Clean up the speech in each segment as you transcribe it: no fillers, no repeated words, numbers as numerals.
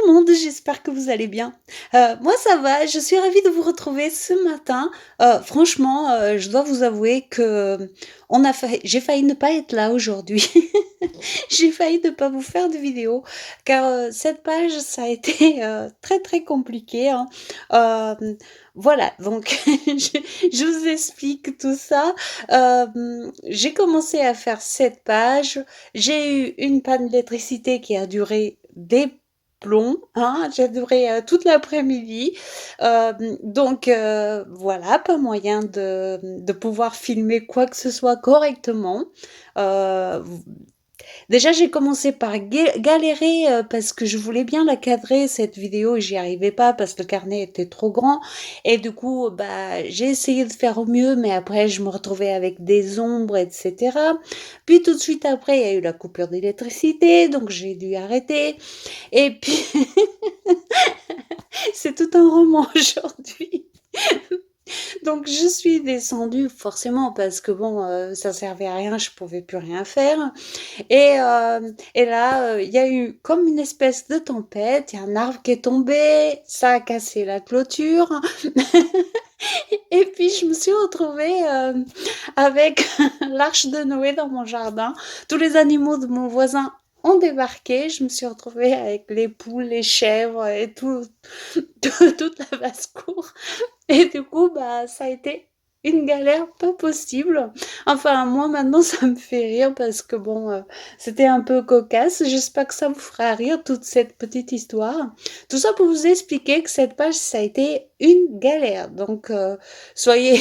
le monde, j'espère que vous allez bien. Moi ça va, je suis ravie de vous retrouver ce matin. Franchement, je dois vous avouer que j'ai failli ne pas être là aujourd'hui. J'ai failli ne pas vous faire de vidéo car, cette page ça a été, très, très compliqué, hein. Hem, voilà donc je vous explique tout ça. J'ai commencé à faire cette page, j'ai eu une panne d'électricité qui a duré des plombs, hein, j'ai duré, toute l'après-midi. Donc voilà, pas moyen de pouvoir filmer quoi que ce soit correctement. V Déjà, j'ai commencé par galérer parce que je voulais bien la cadrer, cette vidéo, et j'y arrivais pas parce que le carnet était trop grand. Et du coup, bah, j'ai essayé de faire au mieux, mais après, je me retrouvais avec des ombres, etc. Puis tout de suite après, il y a eu la coupure d'électricité, donc j'ai dû arrêter. Et puis, c'est tout un roman aujourd'hui. Donc je suis descendue forcément parce que bon, ça servait à rien, je pouvais plus rien faire. Et là, il y a eu comme une espèce de tempête, il y a un arbre qui est tombé, ça a cassé la clôture. Et puis je me suis retrouvée, avec l'arche de Noé dans mon jardin. Tous les animaux de mon voisin ont débarqué. Je me suis retrouvée avec les poules, les chèvres et toute la basse-cour. Et du coup, bah, ça a été une galère pas possible. Enfin, moi, maintenant, ça me fait rire parce que bon, c'était un peu cocasse. J'espère que ça vous fera rire, toute cette petite histoire. Tout ça pour vous expliquer que cette page, ça a été une galère. Donc, soyez,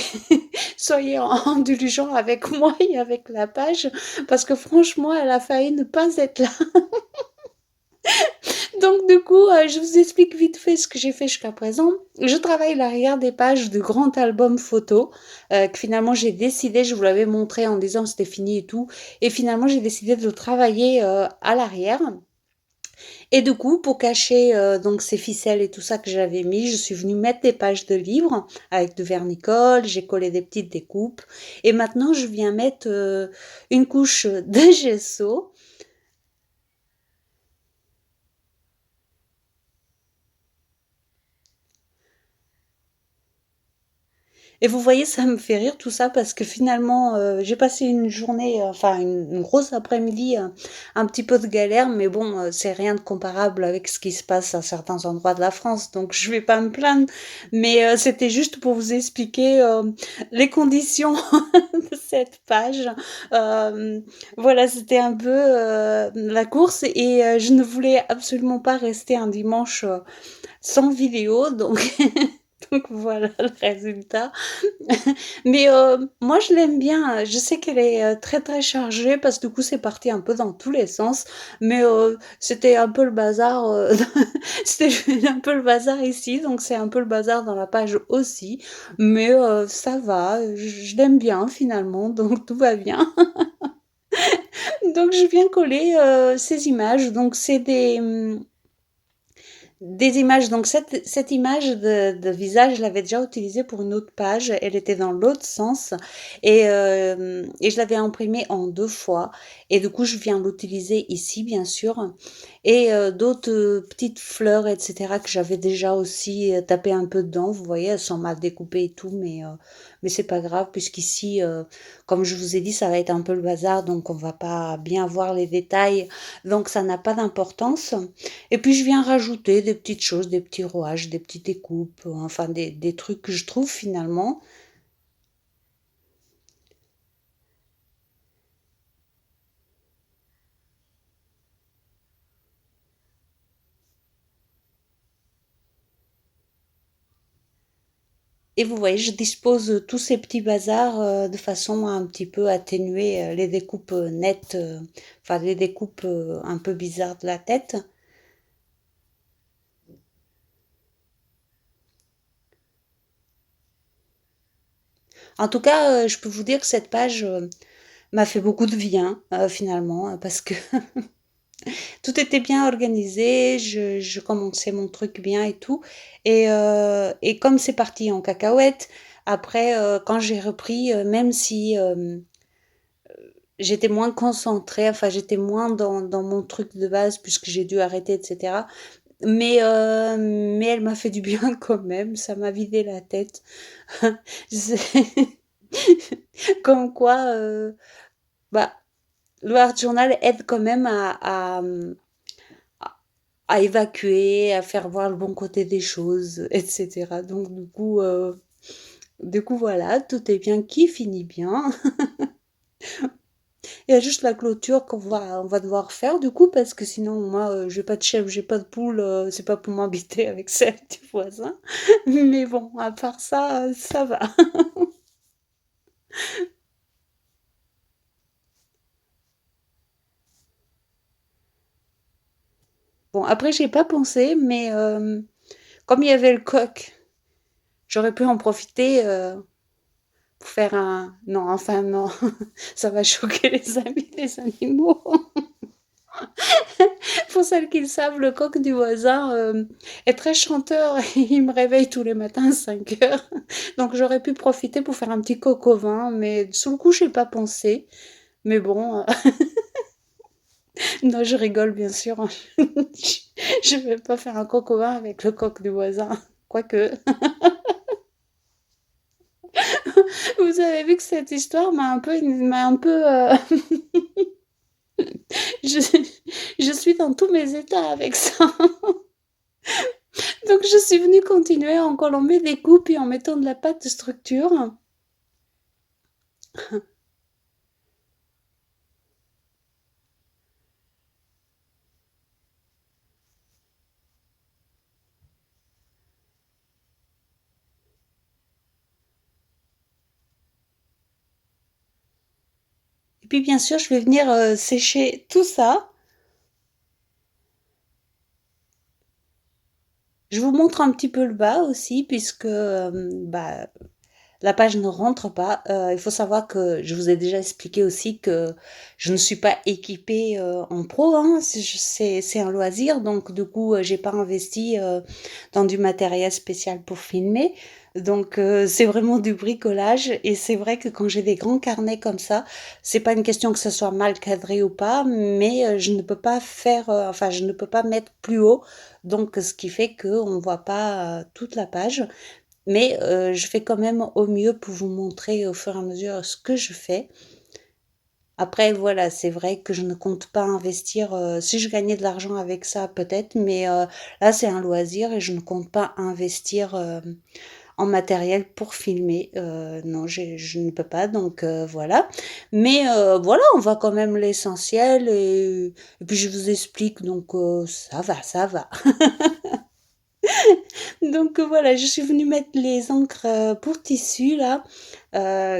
soyez indulgents avec moi et avec la page parce que franchement, elle a failli ne pas être là. Donc du coup, je vous explique vite fait ce que j'ai fait jusqu'à présent. Je travaille l'arrière des pages de grand album photo, que finalement j'ai décidé, je vous l'avais montré en disant que c'était fini et tout, et finalement j'ai décidé de le travailler, à l'arrière. Et du coup, pour cacher, donc ces ficelles et tout ça que j'avais mis, je suis venue mettre des pages de livres avec du vernicole, j'ai collé des petites découpes et maintenant je viens mettre, une couche de gesso. Et vous voyez, ça me fait rire tout ça parce que finalement, j'ai passé une journée, enfin une grosse après-midi, un petit peu de galère, mais bon, c'est rien de comparable avec ce qui se passe à certains endroits de la France, donc je vais pas me plaindre. Mais c'était juste pour vous expliquer les conditions de cette page. Voilà, c'était un peu la course et je ne voulais absolument pas rester un dimanche sans vidéo, donc donc voilà le résultat. Mais moi je l'aime bien, je sais qu'elle est, très, très chargée parce que du coup c'est parti un peu dans tous les sens, mais c'était un peu le bazar, c'était un peu le bazar ici, donc c'est un peu le bazar dans la page aussi, mais ça va, je l'aime bien finalement, donc tout va bien. Donc je viens coller, ces images, donc c'est des images, donc cette image de visage, je l'avais déjà utilisée pour une autre page, elle était dans l'autre sens et je l'avais imprimée en 2 fois et du coup, je viens l'utiliser ici, bien sûr et d'autres, petites fleurs et cetera que j'avais déjà aussi, tapé un peu dedans, vous voyez? Elles sont mal découpées et tout, mais c'est pas grave puisqu'ici, comme je vous ai dit, ça va être un peu le bazar, donc on va pas bien voir les détails, donc ça n'a pas d'importance. Et puis je viens rajouter des petites choses, des petits rouages, des petites découpes, enfin des trucs que je trouve finalement. Et vous voyez, je dispose tous ces petits bazars de façon à un petit peu atténuer les découpes nettes, enfin les découpes un peu bizarres de la tête. En tout cas, je peux vous dire que cette page m'a fait beaucoup de bien finalement, parce que tout était bien organisé, je commençais mon truc bien et tout. Et comme c'est parti en cacahuète, après, quand j'ai repris, même si j'étais moins concentrée, enfin j'étais moins dans mon truc de base puisque j'ai dû arrêter, etc. mais elle m'a fait du bien quand même, ça m'a vidé la tête. C'est comme quoi, bah, le art journal aide quand même à à évacuer, à faire voir le bon côté des choses, et cetera. Donc du coup voilà, tout est bien qui finit bien. Il y a juste la clôture on va devoir faire du coup parce que sinon moi, j'ai pas de chèvre, j'ai pas de poule, c'est pas pour m'embêter avec celle du voisin. Mais bon, à part ça, ça va. Bon après j'ai pas pensé, mais comme il y avait le coq, j'aurais pu en profiter, pour faire un non, enfin non, ça va choquer les amis des animaux. Pour celles qui le savent, le coq du voisin, est très chanteur et il me réveille tous les matins à 5 heures. Donc j'aurais pu profiter pour faire un petit coq au vin, mais sur le coup, j'ai pas pensé. Mais bon, non, je rigole bien sûr, hein. Je vais pas faire un coq au vin avec le coq du voisin. Quoique, vous avez vu que cette histoire je je suis dans tous mes états avec ça. Donc je suis venue continuer en collant des coupes et en mettant de la pâte de structure. Et puis bien sûr, je vais venir sécher tout ça. Je vous montre un petit peu le bas aussi, puisque bah, la page ne rentre pas. Il faut savoir que je vous ai déjà expliqué aussi que je ne suis pas équipée en pro, hein. C'est un loisir, donc du coup, j'ai pas investi dans du matériel spécial pour filmer. Donc c'est vraiment du bricolage et c'est vrai que quand j'ai des grands carnets comme ça, c'est pas une question que ce soit mal cadré ou pas, mais je ne peux pas faire, enfin je ne peux pas mettre plus haut, donc ce qui fait qu'on voit pas toute la page. Mais je fais quand même au mieux pour vous montrer au fur et à mesure ce que je fais. Après, voilà, c'est vrai que je ne compte pas investir. Si je gagnais de l'argent avec ça, peut-être, mais là, c'est un loisir et je ne compte pas investir en matériel pour filmer. Non, je ne peux pas, donc voilà. Mais voilà, on voit quand même l'essentiel et puis je vous explique, donc ça va, ça va. Donc voilà, je suis venue mettre les encres pour tissu là,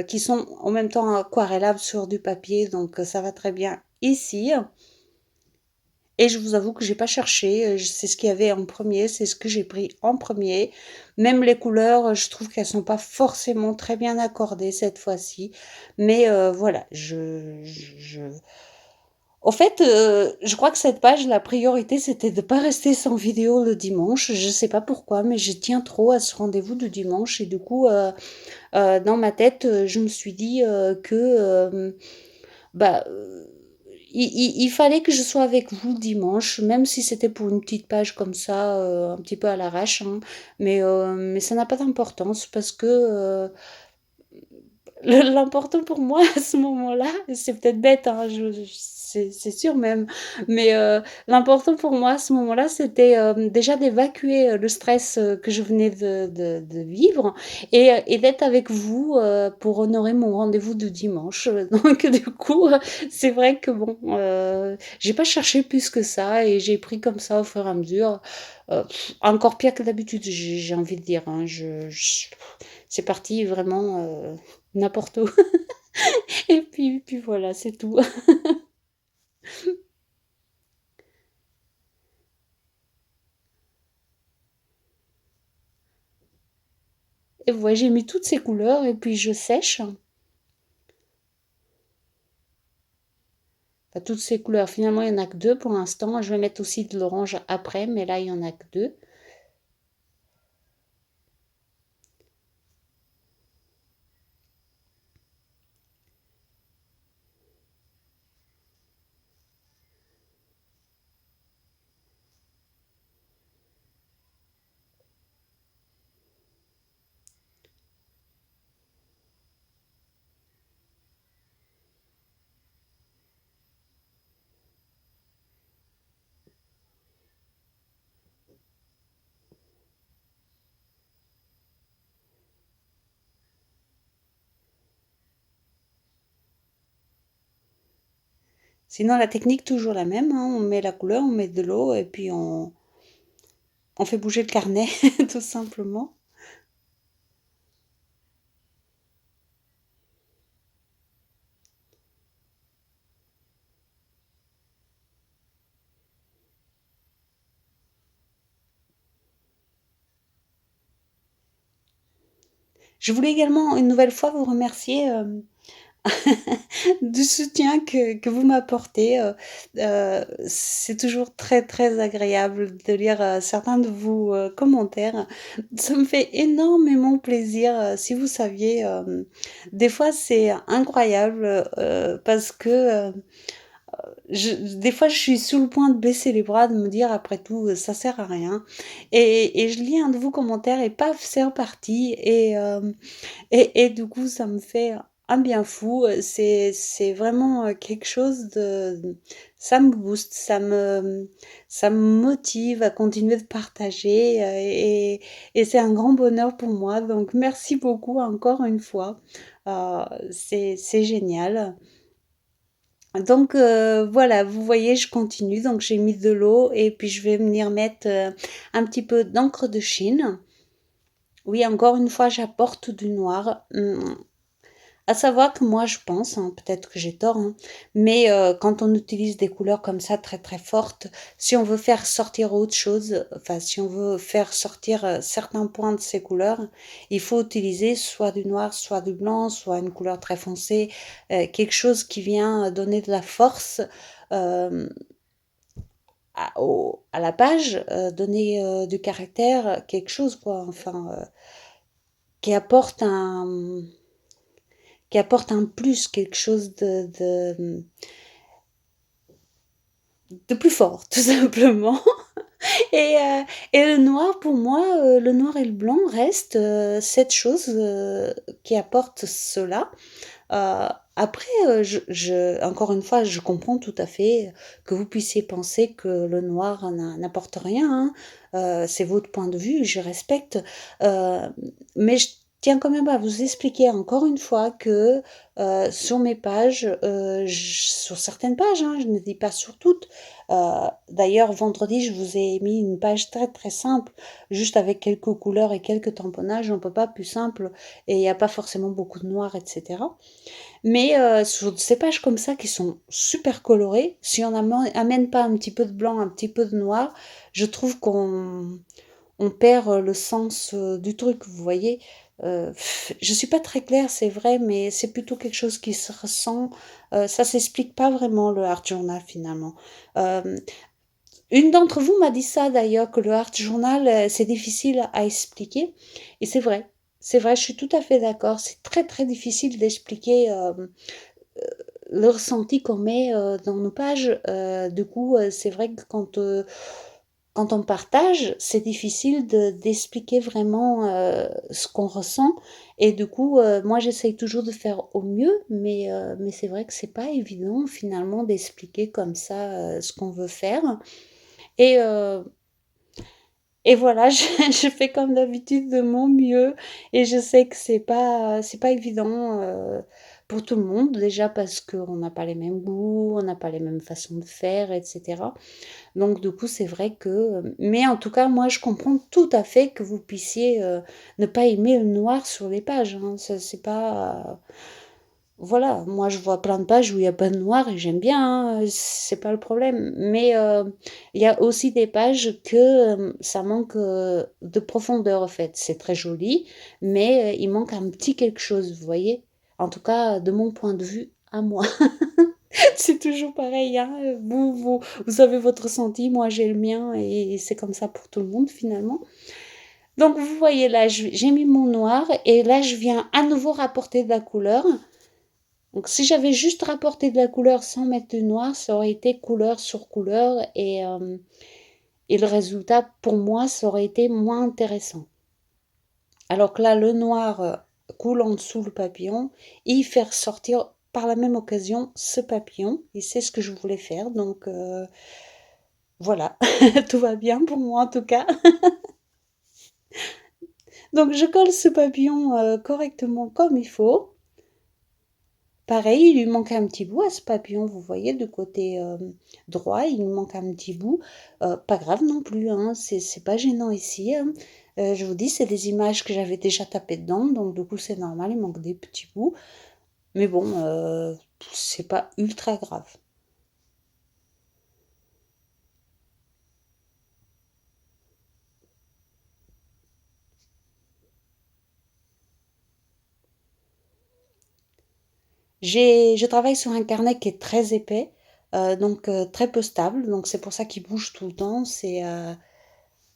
qui sont en même temps aquarellables sur du papier, donc ça va très bien ici. Et je vous avoue que j'ai pas cherché, c'est ce qu'il y avait en premier, c'est ce que j'ai pris en premier. Même les couleurs, je trouve qu'elles sont pas forcément très bien accordées cette fois-ci. Mais voilà, au fait, je crois que cette page, la priorité, c'était de pas rester sans vidéo le dimanche. Je sais pas pourquoi, mais je tiens trop à ce rendez-vous du dimanche et du coup, dans ma tête, je me suis dit, bah, il fallait que je sois avec vous dimanche, même si c'était pour une petite page comme ça, un petit peu à l'arrache, hein. Mais ça n'a pas d'importance parce que, l'important pour moi à ce moment-là, c'est peut-être bête, hein, c'est sûr même, mais l'important pour moi à ce moment-là, c'était, déjà d'évacuer, le stress, que je venais de vivre et d'être avec vous, pour honorer mon rendez-vous de dimanche. Donc du coup, c'est vrai que bon, j'ai pas cherché plus que ça et j'ai pris comme ça au fur et à mesure, encore pire que d'habitude, j'ai envie de dire, hein. Je c'est parti vraiment, n'importe où. Et puis voilà, c'est tout. Et voilà, j'ai mis toutes ces couleurs et puis je sèche. Enfin, toutes ces couleurs. Finalement, il n'y en a que deux pour l'instant. Je vais mettre aussi de l'orange après, mais là, il n'y en a que deux. Sinon, la technique toujours la même, hein, on met la couleur, on met de l'eau et puis on fait bouger le carnet, tout simplement. Je voulais également une nouvelle fois vous remercier du soutien que vous m'apportez. C'est toujours très très agréable de lire certains de vos commentaires. Ça me fait énormément plaisir. Si vous saviez, des fois c'est incroyable parce que des fois je suis sur le point de baisser les bras, de me dire après tout ça sert à rien. Et je lis un de vos commentaires et paf, c'est reparti. Et du coup, ça me fait un bien fou. C'est vraiment quelque chose de... Ça me booste, ça me motive à continuer de partager et c'est un grand bonheur pour moi. Donc, merci beaucoup encore une fois. C'est génial. Donc, voilà, vous voyez, je continue. Donc, j'ai mis de l'eau et puis je vais venir mettre un petit peu d'encre de Chine. Oui, encore une fois, j'apporte du noir. À savoir que moi je pense, hein, peut-être que j'ai tort, hein, mais quand on utilise des couleurs comme ça très très fortes, si on veut faire sortir autre chose, enfin si on veut faire sortir certains points de ces couleurs, il faut utiliser soit du noir, soit du blanc, soit une couleur très foncée, quelque chose qui vient donner de la force euh, à la page, donner du caractère, quelque chose quoi, enfin qui apporte un plus, quelque chose de plus fort, tout simplement. Et, euh, et le noir, pour moi, le noir et le blanc restent cette chose qui apporte cela. Euh, Après, encore une fois, je comprends tout à fait que vous puissiez penser que le noir n'apporte rien, hein. C'est votre point de vue, je respecte. Euh, mais je tiens quand même à vous expliquer encore une fois que sur mes pages, sur certaines pages, hein, je ne dis pas sur toutes. D'ailleurs, vendredi, je vous ai mis une page très très simple, juste avec quelques couleurs et quelques tamponnages. On peut pas plus simple et il n'y a pas forcément beaucoup de noir, etc. Mais sur ces pages comme ça qui sont super colorées, si on amène pas un petit peu de blanc, un petit peu de noir, je trouve qu'on perd le sens du truc, vous voyez. Je suis pas très claire, c'est vrai, mais c'est plutôt quelque chose qui se ressent. Ça s'explique pas vraiment le art journal finalement. Euh, une d'entre vous m'a dit ça d'ailleurs, que le art journal, c'est difficile à expliquer. Et c'est vrai, je suis tout à fait d'accord. C'est très très difficile d'expliquer le ressenti qu'on met dans nos pages. Du coup, c'est vrai que quand on partage, c'est difficile d'expliquer vraiment ce qu'on ressent. Et du coup, moi, j'essaye toujours de faire au mieux, mais c'est vrai que c'est pas évident finalement d'expliquer comme ça ce qu'on veut faire. Et, et voilà, je fais comme d'habitude de mon mieux et je sais que c'est pas évident pour tout le monde, déjà parce qu'on n'a pas les mêmes goûts, on n'a pas les mêmes façons de faire, etc. Donc du coup, c'est vrai que... Mais en tout cas, moi, je comprends tout à fait que vous puissiez ne pas aimer le noir sur les pages, hein. Ça, c'est pas... Voilà, moi je vois plein de pages où il y a pas de noir et j'aime bien, hein, c'est pas le problème. Mais il y a aussi des pages que ça manque de profondeur en fait. C'est très joli, mais il manque un petit quelque chose, vous voyez? En tout cas, de mon point de vue, à moi. C'est toujours pareil, hein. Vous avez votre ressenti, moi j'ai le mien et c'est comme ça pour tout le monde finalement. Donc vous voyez là, j'ai mis mon noir et là je viens à nouveau rapporter de la couleur. Donc si j'avais juste rapporté de la couleur sans mettre du noir, ça aurait été couleur sur couleur et le résultat pour moi, ça aurait été moins intéressant. Alors que là, le noir coule en dessous le papillon et il fait ressortir par la même occasion ce papillon et c'est ce que je voulais faire. Donc voilà, tout va bien pour moi en tout cas. Donc je colle ce papillon correctement comme il faut. Pareil, il lui manque un petit bout à ce papillon, vous voyez, du côté droit, il lui manque un petit bout. Pas grave non plus, hein, c'est pas gênant ici, hein. Je vous dis, c'est des images que j'avais déjà tapées dedans, donc du coup c'est normal, il manque des petits bouts. Mais bon, c'est pas ultra grave. Je travaille sur un carnet qui est très épais, donc très peu stable, donc c'est pour ça qu'il bouge tout le temps.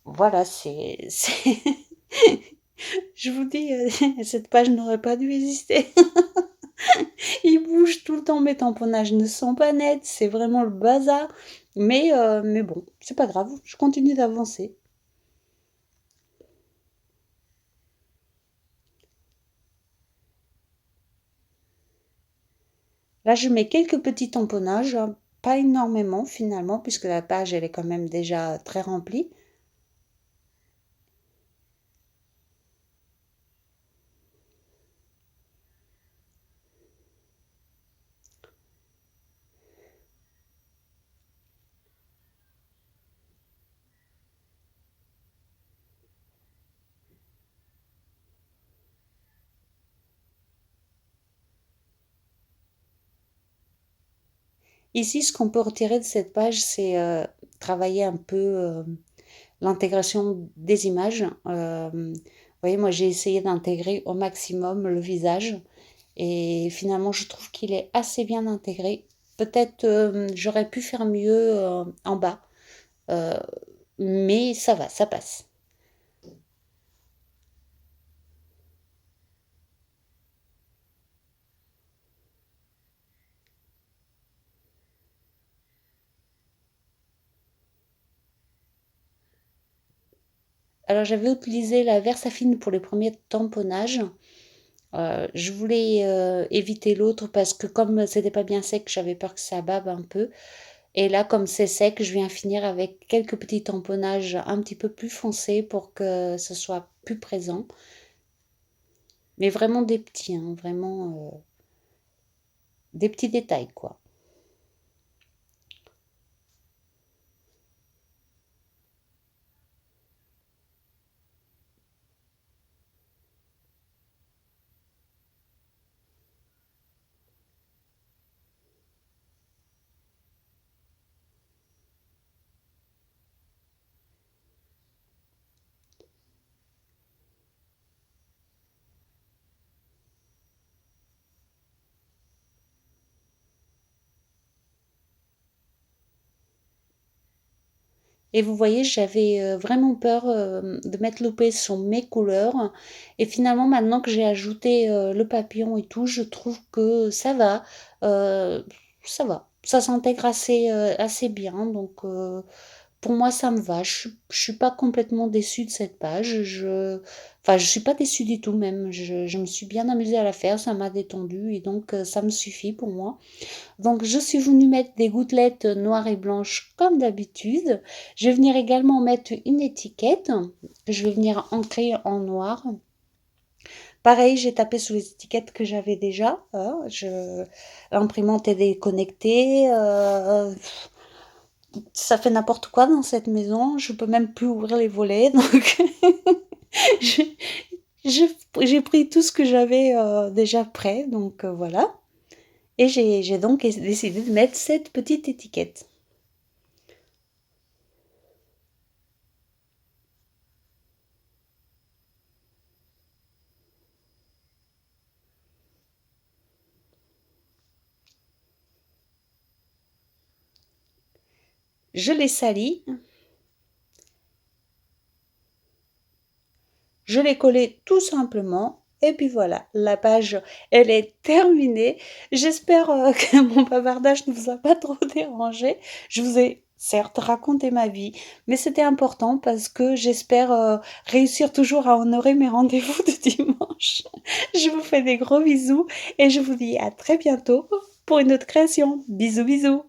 Voilà, je vous dis, cette page n'aurait pas dû exister. Il bouge tout le temps, mes tamponnages ne sont pas nets, c'est vraiment le bazar. Mais bon, c'est pas grave, je continue d'avancer. Là, je mets quelques petits tamponnages, hein, pas énormément finalement, puisque la page, elle est quand même déjà très remplie. Ici, ce qu'on peut retirer de cette page, c'est travailler un peu l'intégration des images. Vous voyez, moi, j'ai essayé d'intégrer au maximum le visage et finalement, je trouve qu'il est assez bien intégré. Peut-être j'aurais pu faire mieux en bas, euh, mais ça va, ça passe. Alors, j'avais utilisé la Versafine pour les premiers tamponnages. Je voulais éviter l'autre parce que comme c'était pas bien sec, j'avais peur que ça babe un peu. Et là, comme c'est sec, je viens finir avec quelques petits tamponnages un petit peu plus foncés pour que ce soit plus présent. Mais vraiment des petits, hein, vraiment des petits détails, quoi. Et vous voyez, j'avais vraiment peur de m'être loupée sur mes couleurs. Et finalement, maintenant que j'ai ajouté le papillon et tout, je trouve que ça va. euh, Ça va. Ça s'intègre assez bien. Donc, pour moi, ça me va. Je suis pas complètement déçue de cette page. Enfin, je suis pas déçue du tout même. Je me suis bien amusée à la faire. Ça m'a détendue. Et donc, ça me suffit pour moi. Donc, je suis venue mettre des gouttelettes noires et blanches comme d'habitude. Je vais venir également mettre une étiquette que je vais venir ancrer en noir. Pareil, j'ai tapé sur les étiquettes que j'avais déjà. L'imprimante est déconnectée. Ça fait n'importe quoi dans cette maison. Je peux même plus ouvrir les volets. Donc, je- je- j'ai pris tout ce que j'avais déjà prêt. Donc, voilà. Et j'ai donc décidé de mettre cette petite étiquette. Je les salis, je l'ai collé tout simplement. Et puis voilà, la page, elle est terminée. J'espère que mon bavardage ne vous a pas trop dérangé. Je vous ai certes raconté ma vie, mais c'était important parce que j'espère réussir toujours à honorer mes rendez-vous de dimanche. Je vous fais des gros bisous et je vous dis à très bientôt pour une autre création. Bisous bisous.